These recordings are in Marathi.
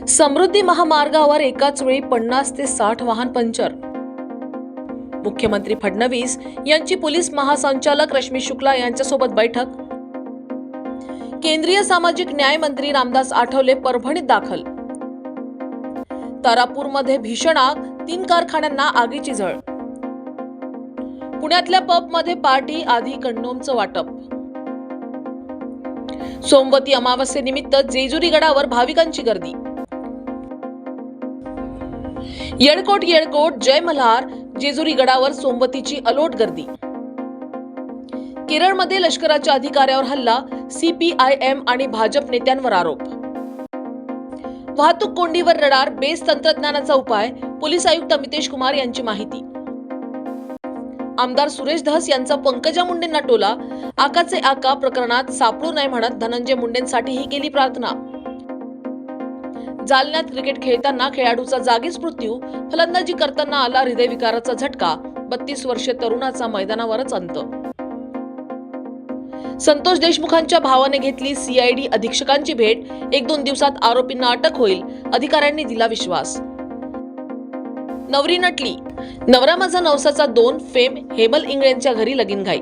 समृद्धी महामार्गावर एकाच वेळी 50 ते 60 वाहन पंक्चर. मुख्यमंत्री फडणवीस यांची पोलीस महासंचालक रश्मी शुक्ला यांच्यासोबत बैठक. केंद्रीय सामाजिक न्याय मंत्री रामदास आठवले परभणीत दाखल. तारापूरमध्ये भीषण आग, 3 कारखान्यांना आगीची झळ. पुण्यातल्या पबमध्ये पार्टी आधी कंडोमचं वाटप. सोमवती अमावस्येनिमित्त जेजुरी गडावर भाविकांची गर्दी. येळकोट येळकोट जय मल्हार, जेजुरी गडावर सोमवतीची अलोट गर्दी. केरळमध्ये लष्कराच्या अधिकाऱ्यावर हल्ला, CPIM आणि भाजप नेत्यांवर आरोप. वाहतूक कोंडीवर रडार, बेस तंत्रज्ञानाचा उपाय, पोलीस आयुक्त अमितेश कुमार यांची माहिती. आमदार सुरेश धस यांचा पंकजा मुंडेंना टोला, आकाचे आका प्रकरणात सापडू नये म्हणत धनंजय मुंडेंसाठीही केली प्रार्थना. जालन्यात क्रिकेट खेळताना खेळाडूचा जागीच मृत्यू, फलंदाजी करताना आला हृदयविकाराचा झटका, 32 वर्षीय तरुणाचा मैदानावरच अंत. संतोष देशमुखांच्या भावाने घेतली CID अधीक्षकांची भेट, 1-2 दिवसात आरोपींना अटक होईल, अधिकाऱ्यांनी दिला विश्वास. नवरी नटली, नवरा माझा नवसाचा 2 फेम हेमल इंगळेंच्या घरी लगीनघाई.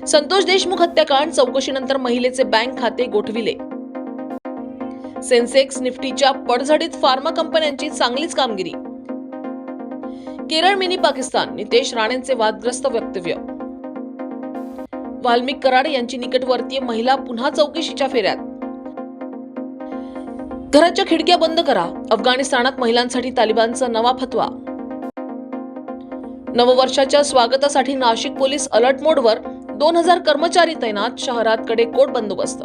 संतोष देशमुख हत्याकांड चौकशीनंतर महिलेचे बँक खाते गोठविले. सेन्सेक्स निफ्टीच्या पडझडीत फार्मा कंपन्यांची चांगलीच कामगिरी. केरळ मिनी पाकिस्तान, नितेश राणेंचे वादग्रस्त वक्तव्य. वाल्मिक कराड यांची निकटवर्तीय महिला पुन्हा चौकशीच्या फेऱ्यात. घराच्या खिडक्या बंद करा, अफगाणिस्तानात महिलांसाठी तालिबानचा नवा फतवा. नववर्षाच्या स्वागतासाठी नाशिक पोलीस अलर्ट मोडवर, 2000 कर्मचारी तैनात, शहरात कडेकोट बंदोबस्त.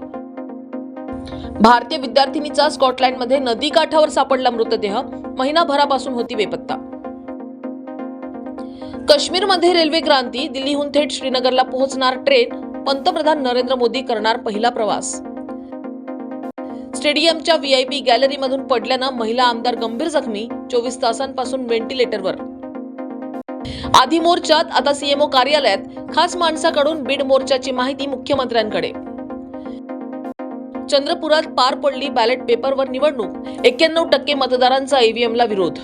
भारतीय विद्यार्थिनीचा स्कॉटलँडमध्ये नदी काठावर सापडला मृतदेह, महिनाभरापासून होती बेपत्ता. काश्मीरमध्ये रेल्वे क्रांती, दिल्लीहून थेट श्रीनगरला पोहोचणार ट्रेन, पंतप्रधान नरेंद्र मोदी करणार पहिला प्रवास. स्टेडियमच्या VIP गॅलरीमधून पडल्यानं महिला आमदार गंभीर जखमी, 24 तासांपासून व्हेंटिलेटरवर. आधी मोर्चात, आता CMO कार्यालयात, खास माणसाकडून बीड मोर्चाची माहिती मुख्यमंत्र्यांकडे. चंद्रपुरात पार पडली बॅलेट पेपरवर निवडणूक, 91% मतदारांचा EVMला विरोध.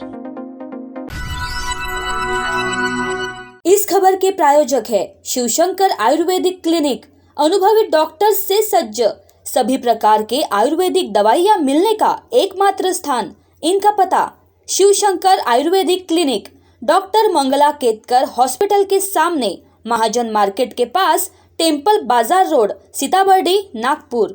इस खबर के प्रायोजक है शिवशंकर आयुर्वेदिक क्लिनिक, अनुभवी डॉक्टर्स से सज्ज, सभी प्रकार के आयुर्वेदिक दवाइयाँ मिलने का एकमात्र स्थान. इनका पता Shivshankar ayurvedic clinic, doctor Mangala Ketkar hospital के सामने, महाजन मार्केट के पास, टेम्पल बाजार रोड, सीताबर्डी, नागपुर.